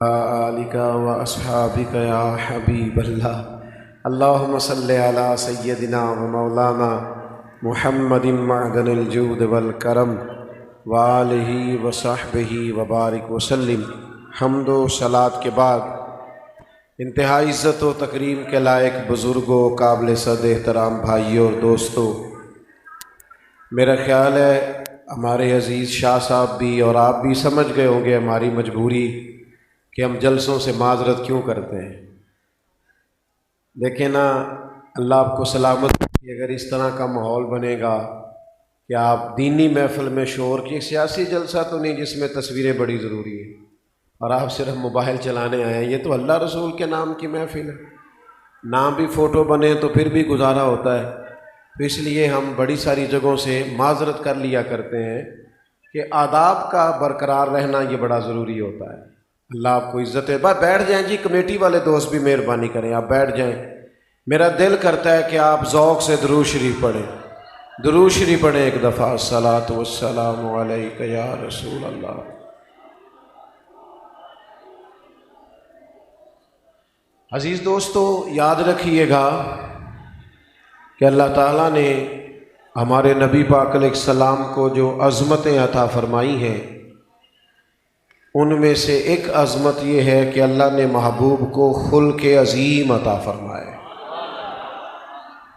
آلک و اصحابک یا حبیب اللہ اللہم صلی علی سیدنا و مولانا محمد معدن الجود والکرم وآلہ و صحبہ وبارک وسلم۔ حمد و صلوات کے بعد انتہائی عزت و تکریم کے لائق بزرگوں، قابل صد احترام بھائیوں اور دوستوں، میرا خیال ہے ہمارے عزیز شاہ صاحب بھی اور آپ بھی سمجھ گئے ہوں گے ہماری مجبوری کہ ہم جلسوں سے معذرت کیوں کرتے ہیں۔ دیکھیں نا، اللہ آپ کو سلامت رکھے۔ اگر اس طرح کا ماحول بنے گا کہ آپ دینی محفل میں شور کی، سیاسی جلسہ تو نہیں جس میں تصویریں بڑی ضروری ہیں اور آپ صرف موبائل چلانے آئے ہیں، یہ تو اللہ رسول کے نام کی محفل ہے، نام بھی فوٹو بنے تو پھر بھی گزارا ہوتا ہے۔ تو اس لیے ہم بڑی ساری جگہوں سے معذرت کر لیا کرتے ہیں کہ آداب کا برقرار رہنا یہ بڑا ضروری ہوتا ہے۔ اللہ آپ کو عزت ہے۔ بس بیٹھ جائیں جی، کمیٹی والے دوست بھی مہربانی کریں، آپ بیٹھ جائیں۔ میرا دل کرتا ہے کہ آپ ذوق سے درود شریف پڑھیں، درود شریف پڑھیں ایک دفعہ۔ الصلاۃ والسلام علیک یا رسول اللہ۔ عزیز دوستو، یاد رکھیے گا کہ اللہ تعالیٰ نے ہمارے نبی پاک علیہ السلام کو جو عظمتیں عطا فرمائی ہیں، ان میں سے ایک عظمت یہ ہے کہ اللہ نے محبوب کو خلق عظیم عطا فرمایا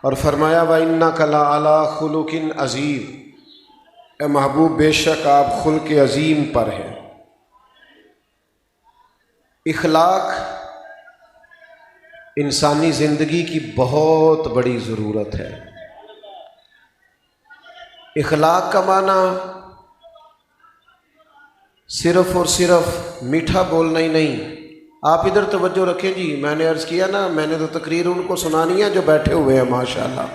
اور فرمایا وَإِنَّكَ لَعَلَىٰ خُلُقٍ عَظِيمٍ، اے محبوب بے شک آپ خلق عظیم پر ہیں۔ اخلاق انسانی زندگی کی بہت بڑی ضرورت ہے۔ اخلاق کا معنی صرف اور صرف میٹھا بولنا ہی نہیں۔ آپ ادھر توجہ رکھیں جی، میں نے عرض کیا نا، میں نے تو تقریر ان کو سنانی ہے جو بیٹھے ہوئے ہیں ماشاءاللہ۔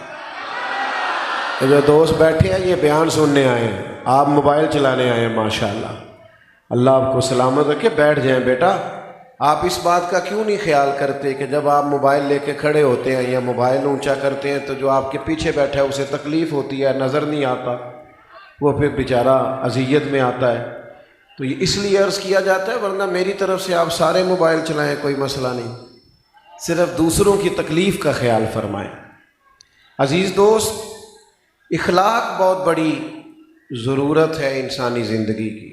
جو دوست بیٹھے ہیں یہ بیان سننے آئے ہیں، آپ موبائل چلانے آئے ہیں ماشاءاللہ۔ اللہ آپ کو سلامت رکھے، بیٹھ جائیں بیٹا۔ آپ اس بات کا کیوں نہیں خیال کرتے کہ جب آپ موبائل لے کے کھڑے ہوتے ہیں یا موبائل اونچا کرتے ہیں تو جو آپ کے پیچھے بیٹھا ہے اسے تکلیف ہوتی ہے، نظر نہیں آتا، وہ پھر بیچارہ اذیت میں آتا ہے۔ تو یہ اس لیے عرض کیا جاتا ہے، ورنہ میری طرف سے آپ سارے موبائل چلائیں، کوئی مسئلہ نہیں، صرف دوسروں کی تکلیف کا خیال فرمائیں۔ عزیز دوست، اخلاق بہت بڑی ضرورت ہے انسانی زندگی کی۔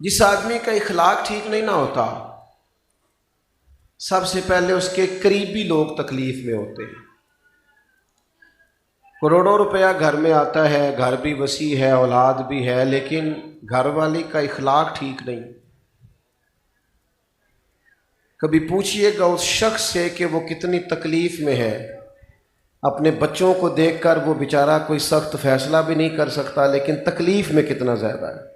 جس آدمی کا اخلاق ٹھیک نہیں نہ ہوتا، سب سے پہلے اس کے قریبی لوگ تکلیف میں ہوتے ہیں۔ کروڑوں روپیہ گھر میں آتا ہے، گھر بھی وسیع ہے، اولاد بھی ہے، لیکن گھر والی کا اخلاق ٹھیک نہیں۔ کبھی پوچھئے گا اس شخص سے کہ وہ کتنی تکلیف میں ہے۔ اپنے بچوں کو دیکھ کر وہ بیچارہ کوئی سخت فیصلہ بھی نہیں کر سکتا، لیکن تکلیف میں کتنا زیادہ ہے۔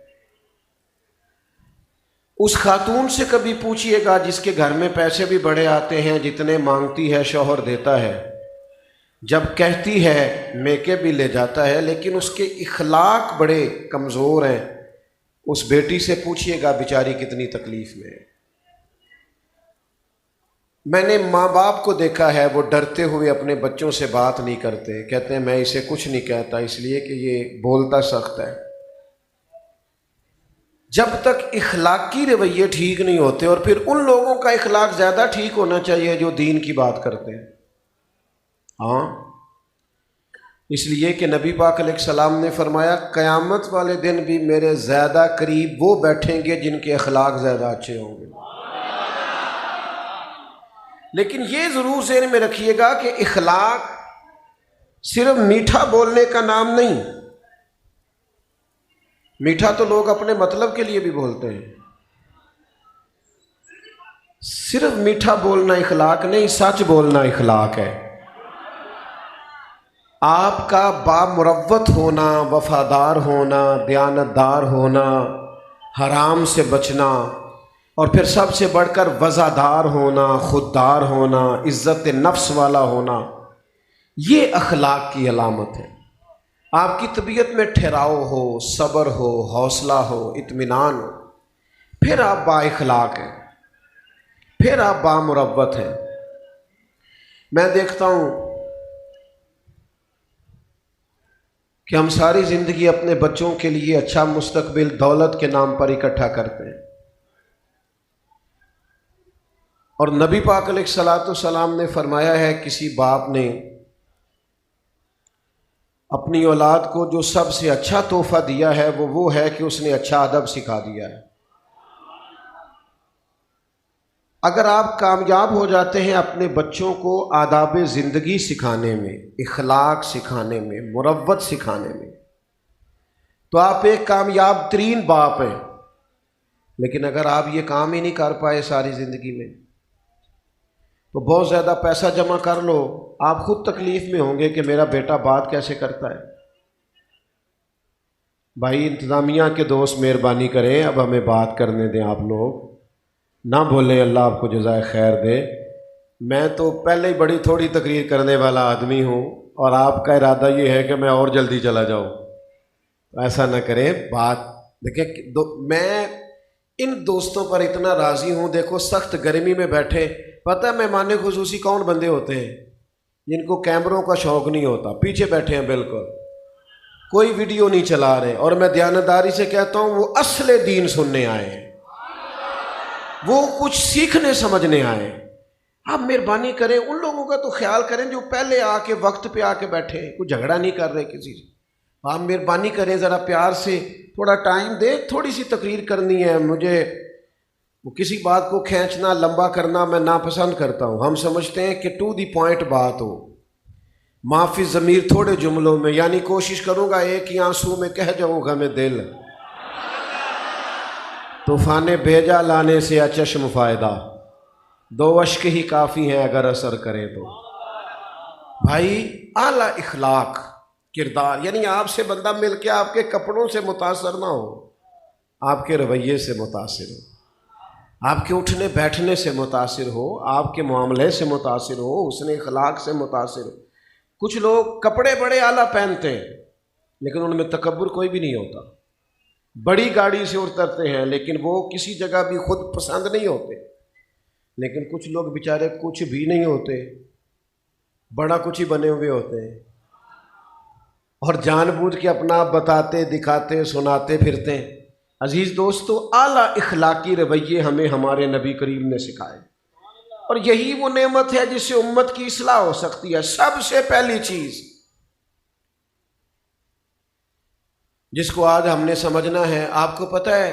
اس خاتون سے کبھی پوچھئے گا جس کے گھر میں پیسے بھی بڑے آتے ہیں، جتنے مانگتی ہے شوہر دیتا ہے، جب کہتی ہے میکے بھی لے جاتا ہے، لیکن اس کے اخلاق بڑے کمزور ہیں۔ اس بیٹی سے پوچھئے گا بیچاری کتنی تکلیف میں ہے۔ میں نے ماں باپ کو دیکھا ہے، وہ ڈرتے ہوئے اپنے بچوں سے بات نہیں کرتے، کہتے ہیں میں اسے کچھ نہیں کہتا اس لیے کہ یہ بولتا سخت ہے۔ جب تک اخلاقی رویے ٹھیک نہیں ہوتے، اور پھر ان لوگوں کا اخلاق زیادہ ٹھیک ہونا چاہیے جو دین کی بات کرتے ہیں۔ ہاں، اس لیے کہ نبی پاک علیہ السلام نے فرمایا قیامت والے دن بھی میرے زیادہ قریب وہ بیٹھیں گے جن کے اخلاق زیادہ اچھے ہوں گے۔ لیکن یہ ضرور ذہن میں رکھیے گا کہ اخلاق صرف میٹھا بولنے کا نام نہیں۔ میٹھا تو لوگ اپنے مطلب کے لیے بھی بولتے ہیں، صرف میٹھا بولنا اخلاق نہیں، سچ بولنا اخلاق ہے۔ آپ کا بامروت ہونا، وفادار ہونا، دیانتدار ہونا، حرام سے بچنا، اور پھر سب سے بڑھ کر وزادار ہونا، خوددار ہونا، عزت نفس والا ہونا، یہ اخلاق کی علامت ہے۔ آپ کی طبیعت میں ٹھہراؤ ہو، صبر ہو، حوصلہ ہو، اطمینان ہو، پھر آپ با اخلاق ہیں، پھر آپ بامروت ہیں۔ میں دیکھتا ہوں کہ ہم ساری زندگی اپنے بچوں کے لیے اچھا مستقبل دولت کے نام پر اکٹھا کرتے ہیں، اور نبی پاک علیہ الصلوۃ والسلام نے فرمایا ہے کسی باپ نے اپنی اولاد کو جو سب سے اچھا تحفہ دیا ہے وہ ہے کہ اس نے اچھا ادب سکھا دیا ہے۔ اگر آپ کامیاب ہو جاتے ہیں اپنے بچوں کو آداب زندگی سکھانے میں، اخلاق سکھانے میں، مروت سکھانے میں، تو آپ ایک کامیاب ترین باپ ہیں۔ لیکن اگر آپ یہ کام ہی نہیں کر پائے ساری زندگی میں، تو بہت زیادہ پیسہ جمع کر لو، آپ خود تکلیف میں ہوں گے کہ میرا بیٹا بات کیسے کرتا ہے۔ بھائی انتظامیہ کے دوست مہربانی کریں، اب ہمیں بات کرنے دیں، آپ لوگ نہ بولیں، اللہ آپ کو جزائے خیر دے۔ میں تو پہلے ہی بڑی تھوڑی تقریر کرنے والا آدمی ہوں، اور آپ کا ارادہ یہ ہے کہ میں اور جلدی چلا جاؤں، ایسا نہ کریں۔ بات دیکھیں، میں ان دوستوں پر اتنا راضی ہوں، دیکھو سخت گرمی میں بیٹھے، پتہ ہے مہمان خصوصی کون بندے ہوتے ہیں؟ جن کو کیمروں کا شوق نہیں ہوتا، پیچھے بیٹھے ہیں بالکل، کوئی ویڈیو نہیں چلا رہے، اور میں دیانتداری سے کہتا ہوں وہ اصل دین سننے آئے ہیں، وہ کچھ سیکھنے سمجھنے آئے ہیں۔ آپ مہربانی کریں، ان لوگوں کا تو خیال کریں جو پہلے آ کے وقت پہ آ کے بیٹھے ہیں، کوئی جھگڑا نہیں کر رہے کسی سے۔ آپ مہربانی کریں، ذرا پیار سے تھوڑا ٹائم دے، تھوڑی سی تقریر کرنی ہے مجھے۔ وہ کسی بات کو کھینچنا، لمبا کرنا میں ناپسند کرتا ہوں۔ ہم سمجھتے ہیں کہ ٹو دی پوائنٹ بات ہو، معافی ضمیر تھوڑے جملوں میں، یعنی کوشش کروں گا ایک ہی آنسو میں کہہ جاؤں گا میں دل، طوفان بھیجا لانے سے چشم فائدہ، دو اشک ہی کافی ہیں اگر اثر کریں تو۔ بھائی اعلیٰ اخلاق کردار، یعنی آپ سے بندہ مل کے آپ کے کپڑوں سے متاثر نہ ہو، آپ کے رویے سے متاثر ہو، آپ کے اٹھنے بیٹھنے سے متاثر ہو، آپ کے معاملے سے متاثر ہو، حسن اخلاق سے متاثر ہو۔ کچھ لوگ کپڑے بڑے اعلیٰ پہنتے ہیں لیکن ان میں تکبر کوئی بھی نہیں ہوتا، بڑی گاڑی سے اترتے ہیں لیکن وہ کسی جگہ بھی خود پسند نہیں ہوتے۔ لیکن کچھ لوگ بیچارے کچھ بھی نہیں ہوتے، بڑا کچھ ہی بنے ہوئے ہوتے ہیں، اور جان بوجھ کے اپنا آپ بتاتے، دکھاتے، سناتے پھرتے ہیں۔ عزیز دوستو، اعلیٰ اخلاقی رویے ہمیں ہمارے نبی کریم نے سکھائے، اور یہی وہ نعمت ہے جس سے امت کی اصلاح ہو سکتی ہے۔ سب سے پہلی چیز جس کو آج ہم نے سمجھنا ہے، آپ کو پتہ ہے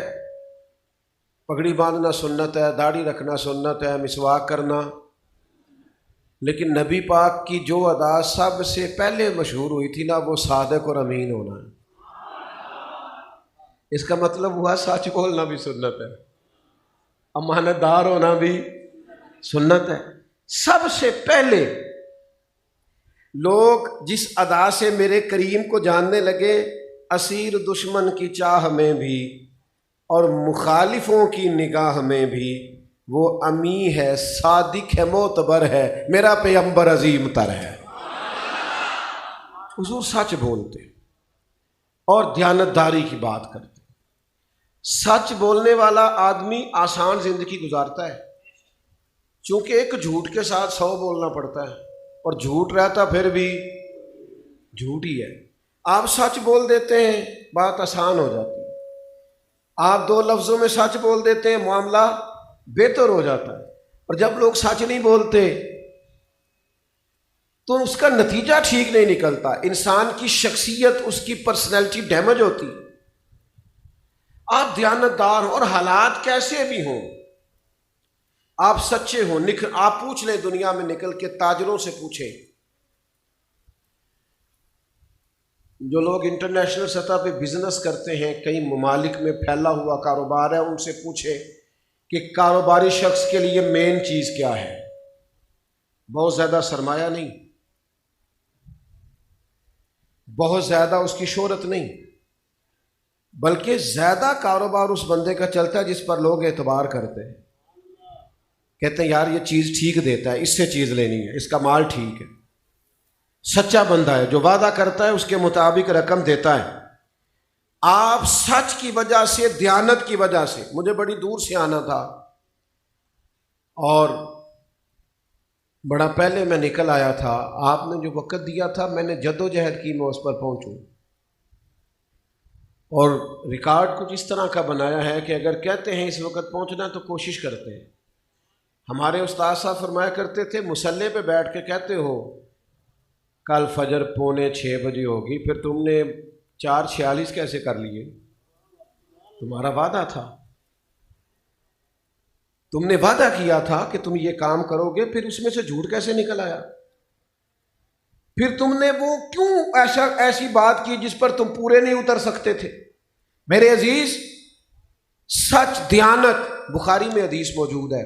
پگڑی باندھنا سنت ہے، داڑھی رکھنا سنت ہے، مسواک کرنا، لیکن نبی پاک کی جو ادا سب سے پہلے مشہور ہوئی تھی نا، وہ صادق اور امین ہونا ہے۔ اس کا مطلب ہوا سچ بولنا بھی سنت ہے، امانت دار ہونا بھی سنت ہے۔ سب سے پہلے لوگ جس ادا سے میرے کریم کو جاننے لگے، اسیر دشمن کی چاہ میں بھی اور مخالفوں کی نگاہ میں بھی، وہ امی ہے، صادق ہے، معتبر ہے، میرا پیغمبر عظیم تر ہے۔ حضور سچ بولتے اور دیانتداری کی بات کرتے۔ سچ بولنے والا آدمی آسان زندگی گزارتا ہے، چونکہ ایک جھوٹ کے ساتھ 100 بولنا پڑتا ہے، اور جھوٹ رہتا پھر بھی جھوٹ ہی ہے۔ آپ سچ بول دیتے ہیں، بات آسان ہو جاتی ہے۔ آپ 2 لفظوں میں سچ بول دیتے ہیں، معاملہ بہتر ہو جاتا ہے۔ اور جب لوگ سچ نہیں بولتے تو اس کا نتیجہ ٹھیک نہیں نکلتا، انسان کی شخصیت، اس کی پرسنالٹی ڈیمیج ہوتی۔ آپ دیانتدار ہوں، اور حالات کیسے بھی ہوں، آپ سچے ہوں، آپ پوچھ لیں دنیا میں نکل کے، تاجروں سے پوچھیں، جو لوگ انٹرنیشنل سطح پہ بزنس کرتے ہیں، کئی ممالک میں پھیلا ہوا کاروبار ہے، ان سے پوچھیں کہ کاروباری شخص کے لیے مین چیز کیا ہے؟ بہت زیادہ سرمایہ نہیں، بہت زیادہ اس کی شہرت نہیں، بلکہ زیادہ کاروبار اس بندے کا چلتا ہے جس پر لوگ اعتبار کرتے ہیں، کہتے ہیں یار یہ چیز ٹھیک دیتا ہے، اس سے چیز لینی ہے، اس کا مال ٹھیک ہے، سچا بندہ ہے، جو وعدہ کرتا ہے اس کے مطابق رقم دیتا ہے۔ آپ سچ کی وجہ سے، دیانت کی وجہ سے، مجھے بڑی دور سے آنا تھا اور بڑا پہلے میں نکل آیا تھا، آپ نے جو وقت دیا تھا میں نے جدوجہد کی میں اس پر پہنچوں، اور ریکارڈ کچھ اس طرح کا بنایا ہے کہ اگر کہتے ہیں اس وقت پہنچنا تو کوشش کرتے ہیں، ہمارے استاد صاحب فرمایا کرتے تھے مصلی پہ بیٹھ کے کہتے ہو کل فجر 5:45 ہوگی، پھر تم نے 4:46 کیسے کر لیے؟ تمہارا وعدہ تھا، تم نے وعدہ کیا تھا کہ تم یہ کام کرو گے، پھر اس میں سے جھوٹ کیسے نکل آیا؟ پھر تم نے وہ کیوں ایسی بات کی جس پر تم پورے نہیں اتر سکتے تھے؟ میرے عزیز، سچ، دیانت، بخاری میں حدیث موجود ہے،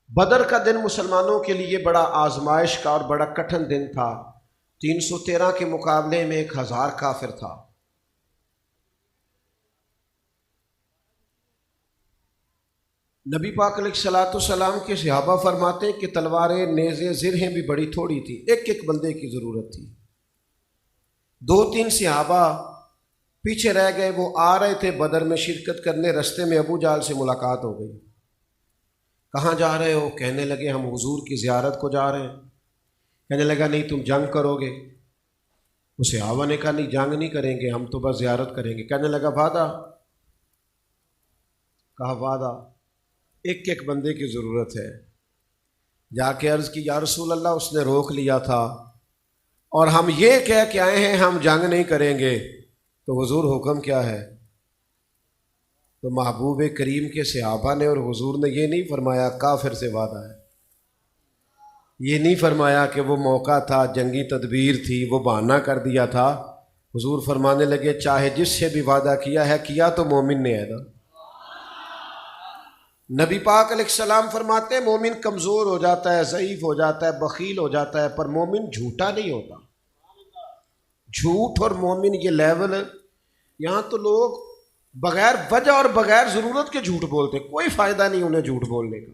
بدر کا دن مسلمانوں کے لیے بڑا آزمائش کا اور بڑا کٹھن دن تھا۔ 313 کے مقابلے میں 1000 کافر تھا۔ نبی پاک علیہ الصلوۃ والسلام کے صحابہ فرماتے ہیں کہ تلواریں، نیزیں، زرہیں بھی بڑی تھوڑی تھی، ایک ایک بندے کی ضرورت تھی۔ 2-3 صحابہ پیچھے رہ گئے، وہ آ رہے تھے بدر میں شرکت کرنے، رستے میں ابو جہل سے ملاقات ہو گئی۔ کہاں جا رہے ہو؟ کہنے لگے ہم حضور کی زیارت کو جا رہے ہیں۔ کہنے لگا نہیں تم جنگ کرو گے؟ وہ صحابہ نے کہا نہیں جنگ نہیں کریں گے، ہم تو بس زیارت کریں گے۔ کہنے لگا وعدہ؟ کہا وعدہ، ایک ایک بندے کی ضرورت ہے۔ جا کے عرض کی یا رسول اللہ اس نے روک لیا تھا اور ہم یہ کہہ کے آئے ہیں ہم جنگ نہیں کریں گے، تو حضور حکم کیا ہے؟ تو محبوب کریم کے صحابہ نے اور حضور نے یہ نہیں فرمایا کافر سے وعدہ ہے، یہ نہیں فرمایا کہ وہ موقع تھا، جنگی تدبیر تھی، وہ بہانہ کر دیا تھا۔ حضور فرمانے لگے چاہے جس سے بھی وعدہ کیا ہے، کیا تو مومن نے ہے نا۔ نبی پاک علیہ السلام فرماتے ہیں مومن کمزور ہو جاتا ہے، ضعیف ہو جاتا ہے، بخیل ہو جاتا ہے، پر مومن جھوٹا نہیں ہوتا۔ جھوٹ اور مومن یہ لیول، یہاں تو لوگ بغیر وجہ اور بغیر ضرورت کے جھوٹ بولتے، کوئی فائدہ نہیں انہیں جھوٹ بولنے کا،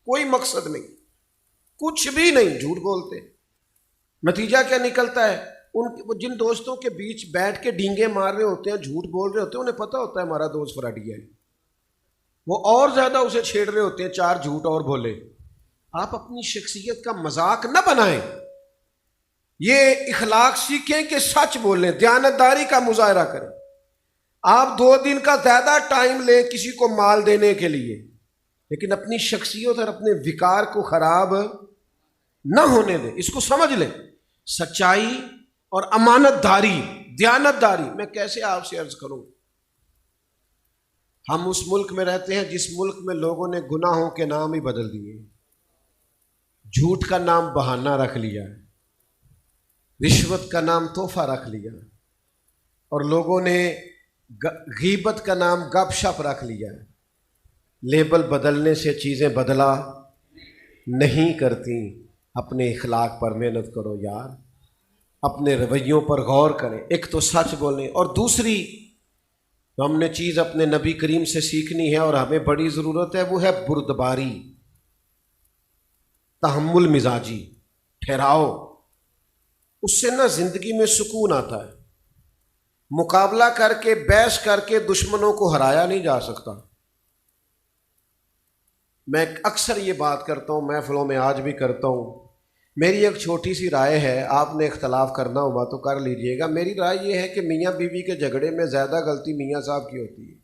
کوئی مقصد نہیں، کچھ بھی نہیں، جھوٹ بولتے۔ نتیجہ کیا نکلتا ہے؟ جن دوستوں کے بیچ بیٹھ کے ڈینگے مار رہے ہوتے ہیں، جھوٹ بول رہے ہوتے ہیں، انہیں پتہ ہوتا ہے ہمارا دوست فراڈی ہے، وہ اور زیادہ اسے چھیڑ رہے ہوتے ہیں 4 جھوٹ اور بولے۔ آپ اپنی شخصیت کا مذاق نہ بنائیں، یہ اخلاق سیکھیں کہ سچ بولیں، دیانتداری کا مظاہرہ کریں۔ آپ 2 دن کا زیادہ ٹائم لیں کسی کو مال دینے کے لیے، لیکن اپنی شخصیت اور اپنے وقار کو خراب نہ ہونے دیں۔ اس کو سمجھ لیں، سچائی اور امانت داری، دیانت داری۔ میں کیسے آپ سے عرض کروں، ہم اس ملک میں رہتے ہیں جس ملک میں لوگوں نے گناہوں کے نام ہی بدل دیے، جھوٹ کا نام بہانہ رکھ لیا، رشوت کا نام تحفہ رکھ لیا، اور لوگوں نے غیبت کا نام گپ شپ رکھ لیا۔ لیبل بدلنے سے چیزیں بدلا نہیں کرتی۔ اپنے اخلاق پر محنت کرو یار، اپنے رویوں پر غور کریں۔ ایک تو سچ بولیں، اور دوسری تو ہم نے چیز اپنے نبی کریم سے سیکھنی ہے اور ہمیں بڑی ضرورت ہے، وہ ہے بردباری، تحمل مزاجی، ٹھہراؤ۔ اس سے نہ زندگی میں سکون آتا ہے۔ مقابلہ کر کے، بحث کر کے دشمنوں کو ہرایا نہیں جا سکتا۔ میں اکثر یہ بات کرتا ہوں، محفلوں میں آج بھی کرتا ہوں۔ میری ایک چھوٹی سی رائے ہے، آپ نے اختلاف کرنا ہوا تو کر لیجئے گا۔ میری رائے یہ ہے کہ میاں بیوی کے جھگڑے میں زیادہ غلطی میاں صاحب کی ہوتی ہے۔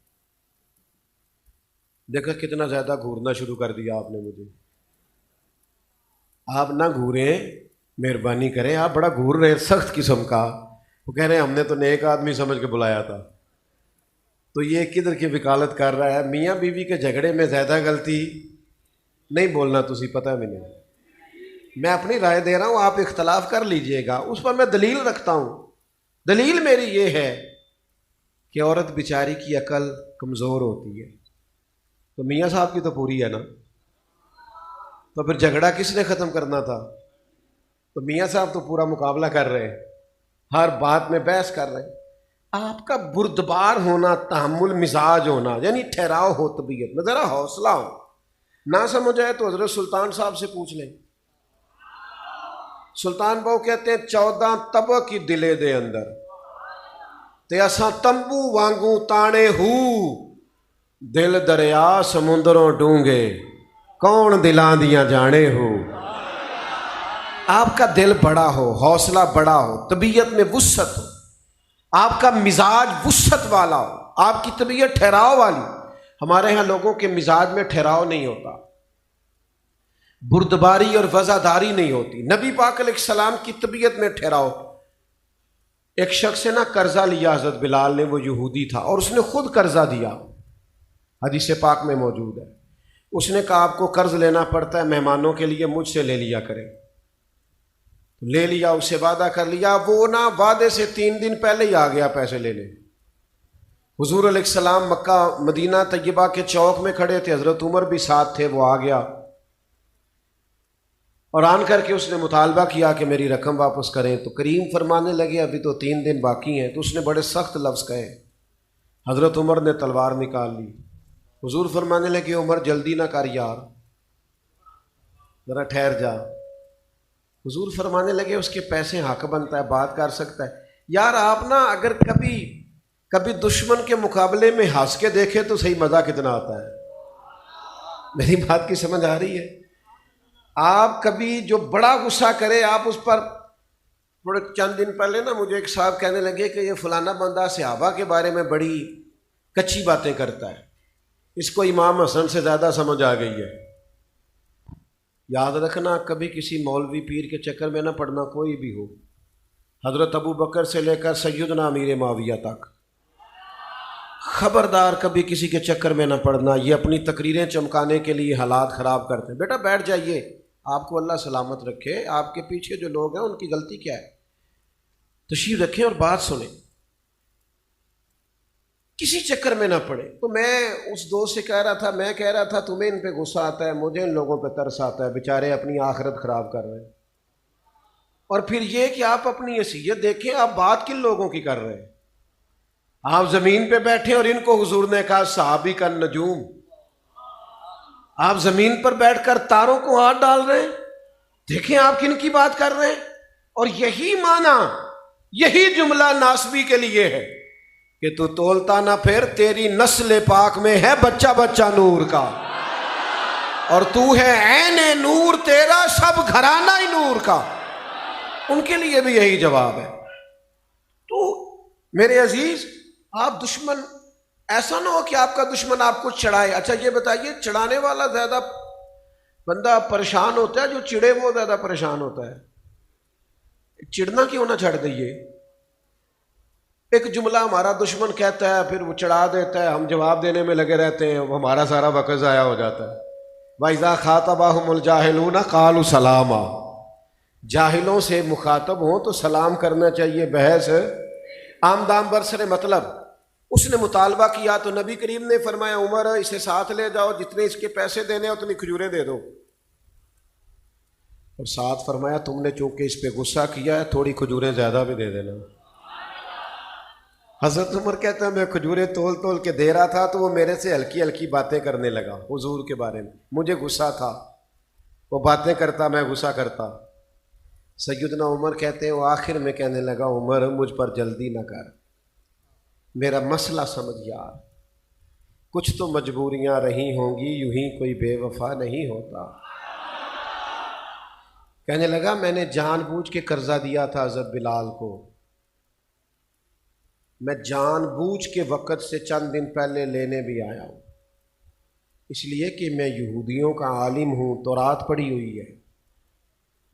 دیکھا کتنا زیادہ گھورنا شروع کر دیا آپ نے مجھے۔ آپ نہ گھوریں، مہربانی کریں، آپ بڑا گھور رہے، سخت قسم کا۔ وہ کہہ رہے ہیں ہم نے تو نیک آدمی سمجھ کے بلایا تھا، تو یہ کدھر کی وکالت کر رہا ہے؟ میاں بیوی کے جھگڑے میں زیادہ غلطی نہیں بولنا، تسی پتہ ہے مجھے، میں اپنی رائے دے رہا ہوں، آپ اختلاف کر لیجئے گا، اس پر میں دلیل رکھتا ہوں۔ دلیل میری یہ ہے کہ عورت بیچاری کی عقل کمزور ہوتی ہے، تو میاں صاحب کی تو پوری ہے نا، تو پھر جھگڑا کس نے ختم کرنا تھا؟ تو میاں صاحب تو پورا مقابلہ کر رہے ہیں، ہر بات میں بحث کر رہے ہیں۔ آپ کا بردبار ہونا، تحمل مزاج ہونا، یعنی ٹھہراؤ ہو طبیعت میں، ذرا حوصلہ ہو۔ نہ سمجھ آئے تو حضرت سلطان صاحب سے پوچھ لیں۔ سلطان بہو کہتے ہیں 14 تبہ کی دلے دے اندر تے اساں تمبو وانگوں تانے ہو، دل دریا سمندروں ڈونگے، کون دلان دیاں جانے ہو۔ آپ کا دل بڑا ہو، حوصلہ بڑا ہو، طبیعت میں وسعت ہو، آپ کا مزاج وسعت والا ہو، آپ کی طبیعت ٹھہراؤ والی۔ ہمارے ہاں لوگوں کے مزاج میں ٹھہراؤ نہیں ہوتا۔ بردباری اور وزاداری نہیں ہوتی۔ نبی پاک علیہ السلام کی طبیعت میں ٹھہراؤ۔ ایک شخص سے قرضہ لیا حضرت بلال نے، وہ یہودی تھا اور اس نے خود قرضہ دیا، حدیث پاک میں موجود ہے۔ اس نے کہا آپ کو قرض لینا پڑتا ہے مہمانوں کے لیے، مجھ سے لے لیا کریں۔ لے لیا، اس سے وعدہ کر لیا، وہ وعدے سے 3 دن پہلے ہی آ گیا پیسے لینے۔ حضور علیہ السلام مکہ مدینہ طیبہ کے چوک میں کھڑے تھے، حضرت عمر بھی ساتھ تھے، وہ آ گیا اور آن کر کے اس نے مطالبہ کیا کہ میری رقم واپس کریں۔ تو کریم فرمانے لگے ابھی تو 3 دن باقی ہیں۔ تو اس نے بڑے سخت لفظ کہے، حضرت عمر نے تلوار نکال لی۔ حضور فرمانے لگے عمر جلدی نہ کر یار، ذرا ٹھہر جا۔ حضور فرمانے لگے اس کے پیسے حق بنتا ہے، بات کر سکتا ہے۔ یار آپ اگر کبھی دشمن کے مقابلے میں ہنس کے دیکھے تو صحیح مزہ کتنا آتا ہے۔ میری بات کی سمجھ آ رہی ہے؟ آپ کبھی جو بڑا غصہ کرے آپ اس پر، تھوڑے چند دن پہلے مجھے ایک صاحب کہنے لگے کہ یہ فلانا بندہ صحابہ کے بارے میں بڑی کچی باتیں کرتا ہے، اس کو امام حسن سے زیادہ سمجھ آ گئی ہے۔ یاد رکھنا کبھی کسی مولوی پیر کے چکر میں نہ پڑنا، کوئی بھی ہو، حضرت ابو بکر سے لے کر سیدنا امیر معاویہ تک، خبردار کبھی کسی کے چکر میں نہ پڑنا۔ یہ اپنی تقریریں چمکانے کے لیے حالات خراب کرتے ہیں۔ بیٹا بیٹھ جائیے، آپ کو اللہ سلامت رکھے۔ آپ کے پیچھے جو لوگ ہیں ان کی غلطی کیا ہے؟ تشریف رکھیں اور بات سنیں، کسی چکر میں نہ پڑے۔ تو میں اس دوست سے کہہ رہا تھا تمہیں ان پہ غصہ آتا ہے، مجھے ان لوگوں پہ ترس آتا ہے، بیچارے اپنی آخرت خراب کر رہے ہیں۔ اور پھر یہ کہ آپ اپنی حیثیت دیکھیں، آپ بات کن لوگوں کی کر رہے ہیں؟ آپ زمین پہ بیٹھے اور ان کو حضور نے کہا صحابی کا نجوم، آپ زمین پر بیٹھ کر تاروں کو ہاتھ ڈال رہے ہیں، دیکھیں آپ کن کی بات کر رہے ہیں۔ اور یہی معنی، یہی جملہ ناسبی کے لیے ہے کہ تو تولتا نہ پھر، تیری نسل پاک میں ہے بچہ بچہ نور کا، اور تو ہے عین نور، تیرا سب گھرانہ ہی نور کا۔ ان کے لیے بھی یہی جواب ہے۔ تو میرے عزیز، آپ دشمن، ایسا نہ ہو کہ آپ کا دشمن آپ کو چڑھائے۔ اچھا یہ بتائیے، چڑھانے والا زیادہ بندہ پریشان ہوتا ہے جو چڑھے وہ زیادہ پریشان ہوتا ہے؟ چڑھنا کیوں نہ چھڑ دئیے؟ ایک جملہ ہمارا دشمن کہتا ہے، پھر وہ چڑھا دیتا ہے، ہم جواب دینے میں لگے رہتے ہیں، وہ ہمارا سارا وقت ضائع ہو جاتا ہے۔ وَإِذَا خَاطَبَهُمُ الْجَاهِلُونَ قَالُوا سَلَامًا، جاہلوں سے مخاطب ہوں تو سلام کرنا چاہیے، بحث آمدام برسر۔ مطلب اس نے مطالبہ کیا تو نبی کریم نے فرمایا عمر اسے ساتھ لے جاؤ، جتنے اس کے پیسے دینے اتنی کھجوریں دے دو، اور ساتھ فرمایا تم نے چونکہ اس پہ غصہ کیا ہے تھوڑی کھجوریں زیادہ بھی دے دینا۔ حضرت عمر کہتا ہے میں کھجوریں تول تول کے دے رہا تھا تو وہ میرے سے ہلکی ہلکی باتیں کرنے لگا حضور کے بارے میں، مجھے غصہ تھا، وہ باتیں کرتا میں غصہ کرتا۔ سیدنا عمر کہتے ہیں وہ آخر میں کہنے لگا عمر مجھ پر جلدی نہ کر، میرا مسئلہ سمجھ یار، کچھ تو مجبوریاں رہی ہوں گی، یوں ہی کوئی بے وفا نہیں ہوتا۔ کہنے لگا میں نے جان بوجھ کے قرضہ دیا تھا حضرت بلال کو، میں جان بوجھ کے وقت سے چند دن پہلے لینے بھی آیا ہوں، اس لیے کہ میں یہودیوں کا عالم ہوں، تورات پڑھی ہوئی ہے،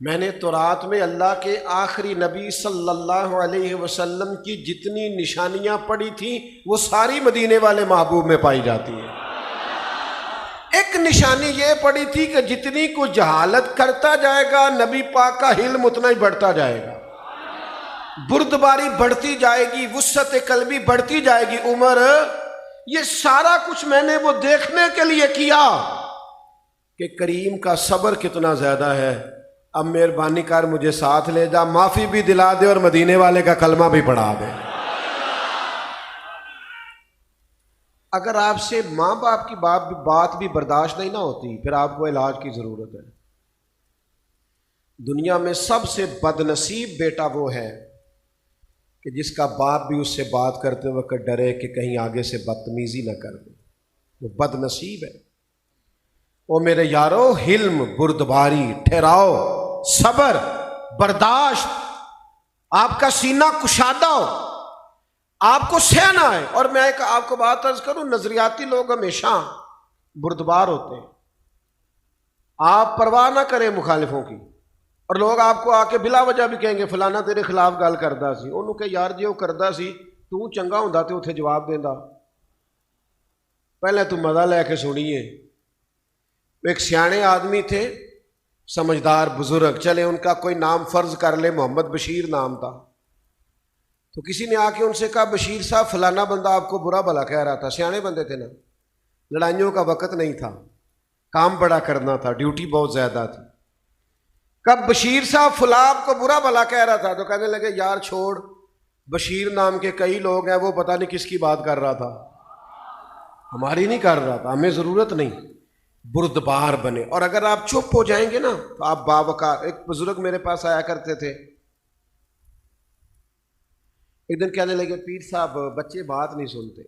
میں نے تورات میں اللہ کے آخری نبی صلی اللہ علیہ وسلم کی جتنی نشانیاں پڑھی تھیں وہ ساری مدینے والے محبوب میں پائی جاتی ہیں۔ ایک نشانی یہ پڑھی تھی کہ جتنی کو جہالت کرتا جائے گا نبی پاک کا علم اتنا ہی بڑھتا جائے گا، بردباری بڑھتی جائے گی، وسعت قلبی بڑھتی جائے گی۔ عمر یہ سارا کچھ میں نے وہ دیکھنے کے لیے کیا کہ کریم کا صبر کتنا زیادہ ہے۔ اب مہربانی کر مجھے ساتھ لے جا، معافی بھی دلا دے اور مدینے والے کا کلمہ بھی پڑھا دے۔ اگر آپ سے ماں باپ کی بات بھی برداشت نہیں نہ ہوتی پھر آپ کو علاج کی ضرورت ہے۔ دنیا میں سب سے بد نصیب بیٹا وہ ہے کہ جس کا باپ بھی اس سے بات کرتے وقت ڈرے کہ کہیں آگے سے بدتمیزی نہ کر دے، وہ بد نصیب ہے۔ او میرے یارو، حلم، بردباری، ٹھہراؤ، صبر، برداشت، آپ کا سینہ کشادہ ہو، آپ کو سہنا ہے۔ اور میں ایک آپ کو بات عرض کروں، نظریاتی لوگ ہمیشہ بردبار ہوتے ہیں، آپ پرواہ نہ کریں مخالفوں کی، اور لوگ آپ کو آ کے بلا وجہ بھی کہیں گے فلانا تیرے خلاف گل کردا سی، انہوں کہ یار جی وہ کردا سی تو چنگا ہوندا تے اتنے جواب دیندا، پہلے تو مزہ لے کے سنیے۔ ایک سیانے آدمی تھے، سمجھدار بزرگ، چلے ان کا کوئی نام فرض کر لے، محمد بشیر نام تھا، تو کسی نے آ کے ان سے کہا بشیر صاحب فلانا بندہ آپ کو برا بھلا کہہ رہا تھا، سیانے بندے تھے نا، لڑائیوں کا وقت نہیں تھا، کام بڑا کرنا تھا، ڈیوٹی بہت زیادہ تھی۔ کب بشیر صاحب فلاں آپ کو برا بھلا کہہ رہا تھا، تو کہنے لگے یار چھوڑ، بشیر نام کے کئی لوگ ہیں، وہ پتہ نہیں کس کی بات کر رہا تھا، ہماری نہیں کر رہا تھا، ہمیں ضرورت نہیں، بردبار بنے۔ اور اگر آپ چپ ہو جائیں گے نا تو آپ باوقار۔ ایک بزرگ میرے پاس آیا کرتے تھے، ایک دن کہنے لگے پیر صاحب بچے بات نہیں سنتے،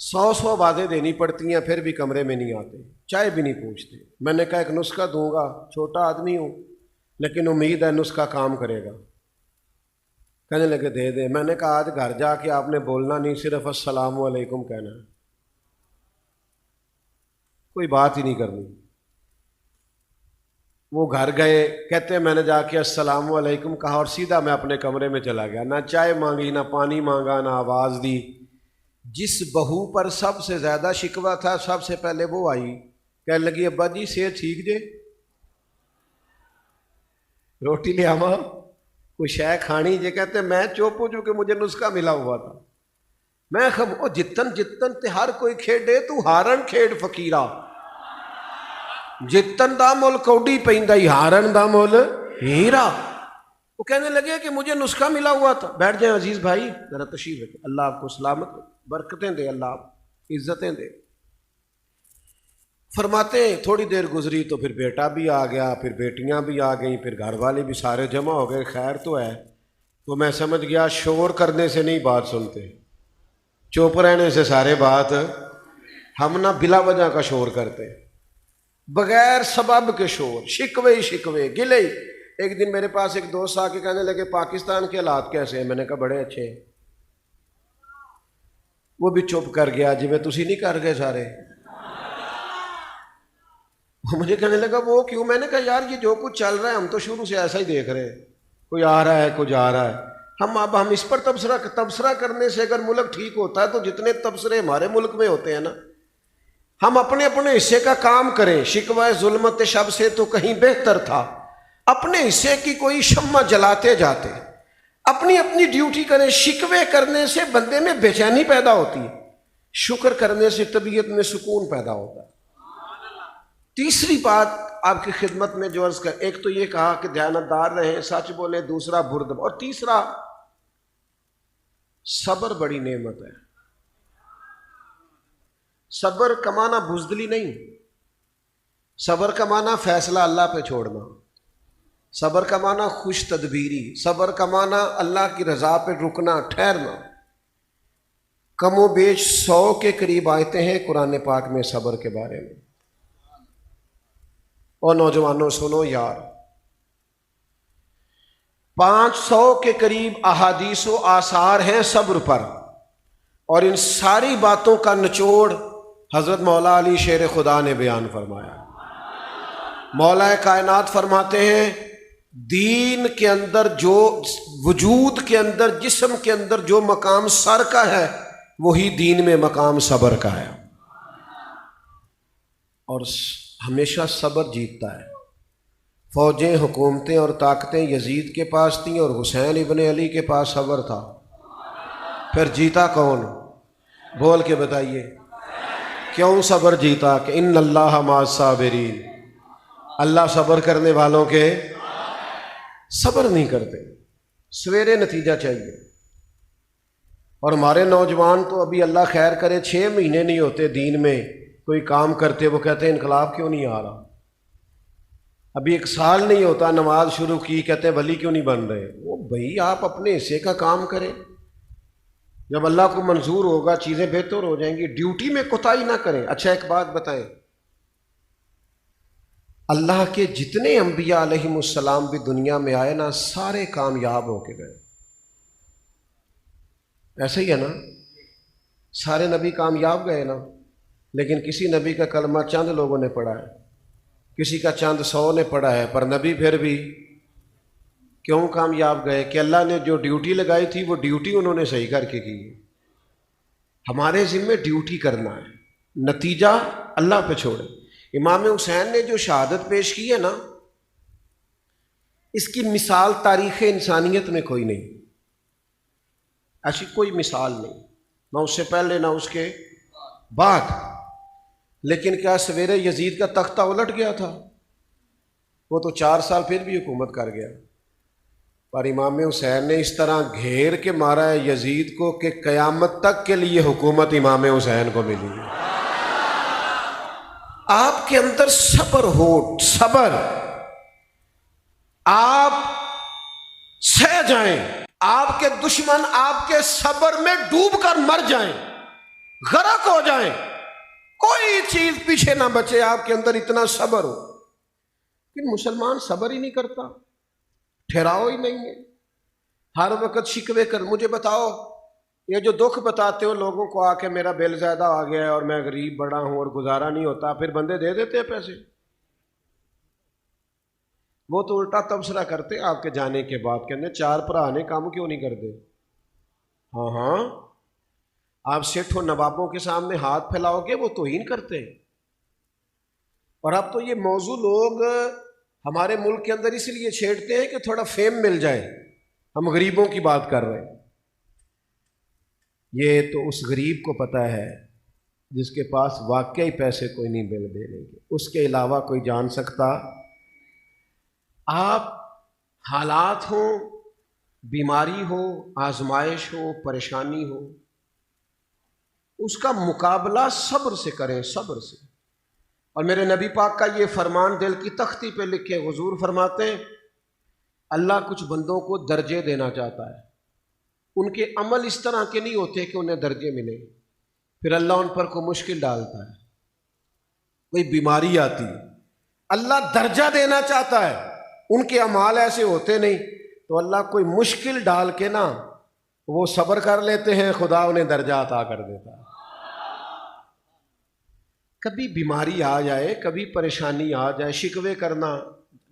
100 باتیں دینی پڑتی ہیں پھر بھی کمرے میں نہیں آتے، چائے بھی نہیں پوچھتے۔ میں نے کہا ایک نسخہ دوں گا، چھوٹا آدمی ہوں لیکن امید ہے نسخہ کام کرے گا۔ کہنے لگے دے دے۔ میں نے کہا آج گھر جا کے آپ نے بولنا نہیں، صرف السلام علیکم کہنا ہے، کوئی بات ہی نہیں کرنی۔ وہ گھر گئے، کہتے ہیں میں نے جا کے السلام علیکم کہا اور سیدھا میں اپنے کمرے میں چلا گیا، نہ چائے مانگی، نہ پانی مانگا، نہ آواز دی۔ جس بہو پر سب سے زیادہ شکوہ تھا سب سے پہلے وہ آئی، کہنے لگی ابا جی صحت ٹھیک جے، روٹی لے آواں، کوئی شے کھانی جے؟ کہتے میں چپ ہوں چونکہ مجھے نسخہ ملا ہوا تھا۔ میں او جتن جتن تے ہر کوئی کھیڈے تو ہارن کھیڈ فقیرا، جتن دا مول کوڈی پیندا ہی ہارن دا مول ہیرا۔ وہ کہنے لگے کہ مجھے نسخہ ملا ہوا تھا۔ بیٹھ جائیں عزیز بھائی، ذرا تشریف رکھیں، اللہ آپ کو سلامت برکتیں دے، اللہ آپ عزتیں دے۔ فرماتے ہیں تھوڑی دیر گزری تو پھر بیٹا بھی آ گیا، پھر بیٹیاں بھی آ گئیں، پھر گھر والے بھی سارے جمع ہو گئے، خیر تو ہے۔ تو میں سمجھ گیا شور کرنے سے نہیں بات سنتے، چپ رہنے سے سارے بات، ہم نہ بلا وجہ کا شور کرتے، بغیر سبب کے شور، شکوے ہی شکوے، گلے ہی۔ ایک دن میرے پاس ایک دوست آ کے کہنے لگے پاکستان کے حالات کیسے ہیں؟ میں نے کہا بڑے اچھے ہیں۔ وہ بھی چپ کر گیا، جی میں تسی نہیں کر گئے سارے؟ مجھے کہنے لگا وہ کیوں؟ میں نے کہا یار یہ جو کچھ چل رہا ہے ہم تو شروع سے ایسا ہی دیکھ رہے ہیں، کوئی آ رہا ہے کوئی جا رہا ہے۔ ہم اس پر تبصرہ کرنے سے اگر ملک ٹھیک ہوتا ہے تو جتنے تبصرے ہمارے ملک میں ہوتے ہیں نا، ہم اپنے اپنے حصے کا کام کریں۔ شکوہ ظلمت شب سے تو کہیں بہتر تھا، اپنے حصے کی کوئی شمع جلاتے جاتے، اپنی اپنی ڈیوٹی کریں۔ شکوے کرنے سے بندے میں بے چینی پیدا ہوتی ہے، شکر کرنے سے طبیعت میں سکون پیدا ہوتا ہے۔ تیسری بات آپ کی خدمت میں جو عرض کر، ایک تو یہ کہا کہ دیانتدار رہیں، سچ بولیں، دوسرا بردم، اور تیسرا صبر بڑی نعمت ہے۔ صبر کا معنی بزدلی نہیں، صبر کا معنی فیصلہ اللہ پہ چھوڑنا، صبر کا معنی خوش تدبیری، صبر کا معنی اللہ کی رضا پہ رکنا، ٹھہرنا۔ کم و بیش 100 کے قریب آیتیں ہیں قرآن پاک میں صبر کے بارے میں۔ اور نوجوانوں سنو یار، 500 کے قریب احادیث و آثار ہیں صبر پر، اور ان ساری باتوں کا نچوڑ حضرت مولا علی شیر خدا نے بیان فرمایا۔ مولا کائنات فرماتے ہیں دین کے اندر جو وجود کے اندر جسم کے اندر جو مقام سر کا ہے وہی دین میں مقام صبر کا ہے، اور ہمیشہ صبر جیتتا ہے۔ فوجیں، حکومتیں اور طاقتیں یزید کے پاس تھیں اور حسین ابن علی کے پاس صبر تھا، پھر جیتا کون؟ بول کے بتائیے کیوں صبر جیتا؟ کہ ان اللہ مع الصابرین، اللہ صبر کرنے والوں کے، صبر نہیں کرتے، سویرے نتیجہ چاہیے۔ اور ہمارے نوجوان تو ابھی اللہ خیر کرے 6 مہینے نہیں ہوتے دین میں کوئی کام کرتے، وہ کہتے ہیں انقلاب کیوں نہیں آ رہا، ابھی 1 سال نہیں ہوتا نماز شروع کی، کہتے ہیں ولی کیوں نہیں بن رہے۔ وہ بھائی آپ اپنے حصے کا کام کریں، جب اللہ کو منظور ہوگا چیزیں بہتر ہو جائیں گی، ڈیوٹی میں کوتاہی نہ کریں۔ اچھا ایک بات بتائیں، اللہ کے جتنے انبیاء علیہم السلام بھی دنیا میں آئے نا، سارے کامیاب ہو کے گئے، ایسا ہی ہے نا؟ سارے نبی کامیاب گئے نا، لیکن کسی نبی کا کلمہ چند لوگوں نے پڑھا ہے، کسی کا چند 100 نے پڑھا ہے، پر نبی پھر بھی کیوں کامیاب گئے؟ کہ اللہ نے جو ڈیوٹی لگائی تھی وہ ڈیوٹی انہوں نے صحیح کر کے کی۔ ہمارے ذمے ڈیوٹی کرنا ہے، نتیجہ اللہ پہ چھوڑے۔ امام حسین نے جو شہادت پیش کی ہے نا، اس کی مثال تاریخ انسانیت میں کوئی نہیں، ایسی کوئی مثال نہیں، نہ اس سے پہلے نہ اس کے بعد۔ لیکن کیا سویرے یزید کا تختہ الٹ گیا تھا؟ وہ تو 4 سال پھر بھی حکومت کر گیا، پر امام حسین نے اس طرح گھیر کے مارا ہے یزید کو کہ قیامت تک کے لیے حکومت امام حسین کو ملی ہے۔ آپ کے اندر صبر ہو، صبر، آپ سہ جائیں، آپ کے دشمن آپ کے صبر میں ڈوب کر مر جائیں، غرق ہو جائیں، کوئی چیز پیچھے نہ بچے، آپ کے اندر اتنا صبر ہو۔ لیکن مسلمان صبر ہی نہیں کرتا، ٹھہراؤ ہی نہیں ہے، ہر وقت شکوے کر۔ مجھے بتاؤ، یہ جو دکھ بتاتے ہو لوگوں کو آ کے میرا بل زیادہ آ گیا ہے اور میں غریب بڑا ہوں اور گزارا نہیں ہوتا، پھر بندے دے دیتے ہیں پیسے؟ وہ تو الٹا تبصرہ کرتے آپ کے جانے کے بعد، کہتے 4 بھرا نے کام کیوں نہیں کرتے؟ ہاں، آپ سیٹھوں نوابوں کے سامنے ہاتھ پھیلاؤ گے وہ توہین کرتے ہیں۔ اور اب تو یہ موضوع لوگ ہمارے ملک کے اندر اس لیے چھیڑتے ہیں کہ تھوڑا فیم مل جائے، ہم غریبوں کی بات کر رہے ہیں۔ یہ تو اس غریب کو پتہ ہے جس کے پاس واقعی پیسے کوئی نہیں بل دینے کے، اس کے علاوہ کوئی جان سکتا؟ آپ حالات ہوں، بیماری ہو، آزمائش ہو، پریشانی ہو، اس کا مقابلہ صبر سے کریں، صبر سے۔ اور میرے نبی پاک کا یہ فرمان دل کی تختی پہ لکھے، حضور فرماتے ہیں اللہ کچھ بندوں کو درجے دینا چاہتا ہے، ان کے عمل اس طرح کے نہیں ہوتے کہ انہیں درجے ملیں، پھر اللہ ان پر کوئی مشکل ڈالتا ہے، کوئی بیماری آتی ہے، اللہ درجہ دینا چاہتا ہے، ان کے اعمال ایسے ہوتے نہیں، تو اللہ کوئی مشکل ڈال کے نا وہ صبر کر لیتے ہیں، خدا انہیں درجہ عطا کر دیتا ہے۔ کبھی بیماری آ جائے، کبھی پریشانی آ جائے، شکوے کرنا،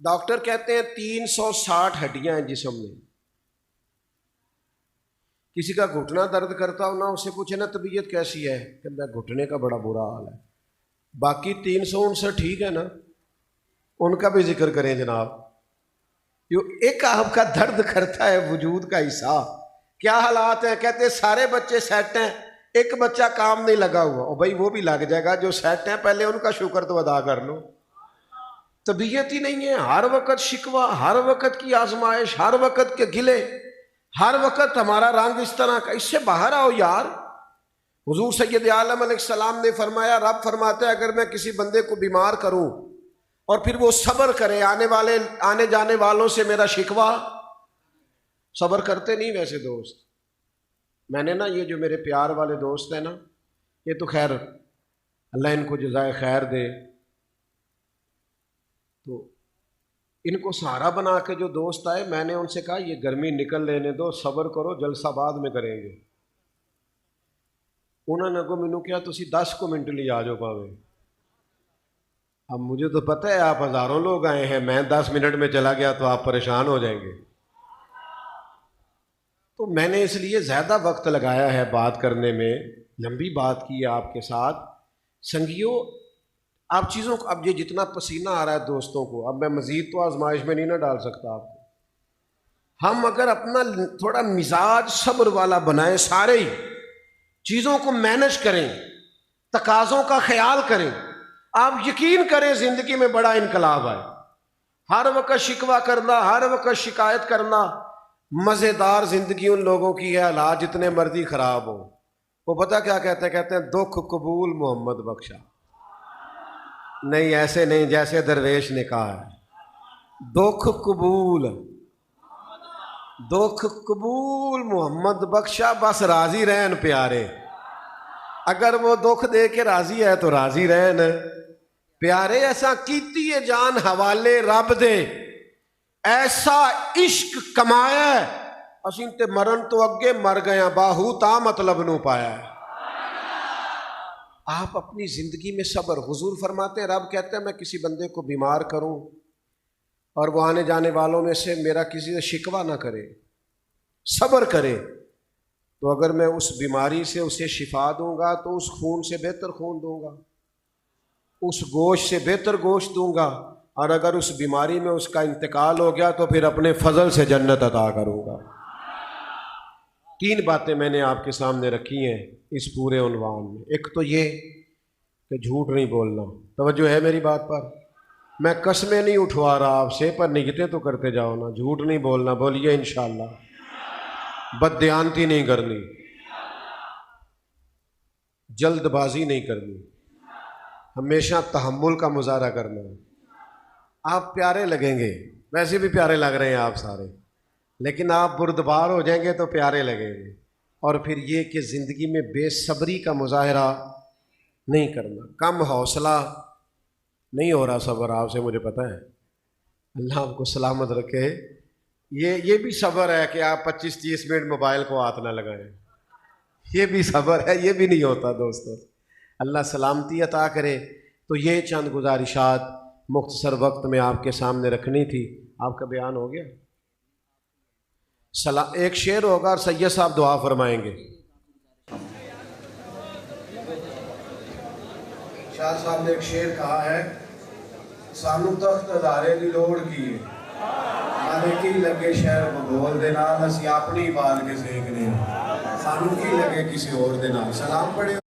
ڈاکٹر کہتے ہیں 360 ہڈیاں ہیں جسم میں، کسی کا گھٹنا درد کرتا ہو نا، اسے پوچھے نا طبیعت کیسی ہے، کہ میں گھٹنے کا بڑا برا حال ہے، باقی 359 ٹھیک ہے نا، ان کا بھی ذکر کریں جناب۔ جو ایک آپ کا درد کرتا ہے وجود کا حصہ، کیا حالات ہیں؟ کہتے ہیں سارے بچے سیٹ ہیں، ایک بچہ کام نہیں لگا ہوا، اور بھائی وہ بھی لگ جائے گا، جو سیٹ ہیں پہلے ان کا شکر تو ادا کر لو۔ طبیعت ہی نہیں ہے، ہر وقت شکوہ، ہر وقت کی آزمائش، ہر وقت کے گلے، ہر وقت ہمارا رنگ اس طرح کا، اس سے باہر آؤ یار۔ حضور سید عالم علیہ السلام نے فرمایا، رب فرماتا ہے اگر میں کسی بندے کو بیمار کروں اور پھر وہ صبر کرے، آنے جانے والوں سے میرا شکوہ، صبر کرتے نہیں ویسے دوست۔ میں نے نا یہ جو میرے پیار والے دوست ہیں نا، یہ تو خیر اللہ ان کو جزائے خیر دے، تو ان کو سہارا بنا کے جو دوست آئے، میں نے ان سے کہا یہ گرمی نکل لینے دو، صبر کرو، جلسہ بعد میں کریں گے۔ انہوں نے کہا مینوں کیا تسی 10 منٹ لی آ جاؤ پاوے، اب مجھے تو پتہ ہے آپ ہزاروں لوگ آئے ہیں، میں 10 منٹ میں چلا گیا تو آپ پریشان ہو جائیں گے، تو میں نے اس لیے زیادہ وقت لگایا ہے بات کرنے میں، لمبی بات کی ہے آپ کے ساتھ۔ سنگیو، آپ چیزوں کو، اب یہ جتنا پسینہ آ رہا ہے دوستوں کو، اب میں مزید تو آزمائش میں نہیں نہ ڈال سکتا آپ کو۔ ہم اگر اپنا تھوڑا مزاج صبر والا بنائیں، سارے ہی چیزوں کو مینج کریں، تقاضوں کا خیال کریں، آپ یقین کریں زندگی میں بڑا انقلاب آئے۔ ہر وقت شکوہ کرنا، ہر وقت شکایت کرنا، مزیدار زندگی ان لوگوں کی ہے حالات جتنے مرضی خراب ہوں، وہ پتہ کیا کہتے ہیں دکھ قبول محمد بخشا، نہیں ایسے نہیں جیسے درویش نے کہا ہے، دکھ قبول، دکھ قبول محمد بخشا، بس راضی رہن پیارے، اگر وہ دکھ دے کے راضی ہے تو راضی رہن پیارے، ایسا کیتی ہے جان حوالے رب دے، ایسا عشق کمایا ہے اسیں تے مرن تو اگے مر گیا، باہو تا مطلب نو پایا ہے۔ آپ اپنی زندگی میں صبر، حضور فرماتے ہیں رب کہتا ہے میں کسی بندے کو بیمار کروں اور وہ آنے جانے والوں میں سے میرا کسی سے شکوہ نہ کرے، صبر کرے، تو اگر میں اس بیماری سے اسے شفا دوں گا تو اس خون سے بہتر خون دوں گا، اس گوشت سے بہتر گوشت دوں گا، اور اگر اس بیماری میں اس کا انتقال ہو گیا تو پھر اپنے فضل سے جنت عطا کروں گا۔ 3 باتیں میں نے آپ کے سامنے رکھی ہیں اس پورے عنوان میں۔ ایک تو یہ کہ جھوٹ نہیں بولنا، توجہ ہے میری بات پر؟ میں قسمیں نہیں اٹھوا رہا آپ سے، پر نیتیں تو کرتے جاؤ نا۔ جھوٹ نہیں بولنا، بولیے انشاءاللہ۔ بددیانتی نہیں کرنی، جلد بازی نہیں کرنی، ہمیشہ تحمل کا مظاہرہ کرنا۔ آپ پیارے لگیں گے، ویسے بھی پیارے لگ رہے ہیں آپ سارے، لیکن آپ بردبار ہو جائیں گے تو پیارے لگیں گے۔ اور پھر یہ کہ زندگی میں بے صبری کا مظاہرہ نہیں کرنا، کم حوصلہ نہیں ہو رہا صبر آپ سے، مجھے پتہ ہے، اللہ آپ کو سلامت رکھے۔ یہ بھی صبر ہے کہ آپ 25-30 منٹ موبائل کو ہاتھ نہ لگائیں، یہ بھی صبر ہے، یہ بھی نہیں ہوتا دوستو۔ اللہ سلامتی عطا کرے۔ تو یہ چند گزارشات مختصر وقت میں آپ کے سامنے رکھنی تھی۔ آپ کا بیان ہو گیا؟ ایک شعر ہوگا اور سید صاحب دعا فرمائیں گے۔ شاہ صاحب نے ایک شعر کہا ہے، سانو تخت ادارے دی لوڑ کی ہے، مانے کی لگے شہر بھگول دے نال، اسی اپنی بال کے سیکھنے، سانو کی لگے کسی اور دے نال۔ سلام پڑھے۔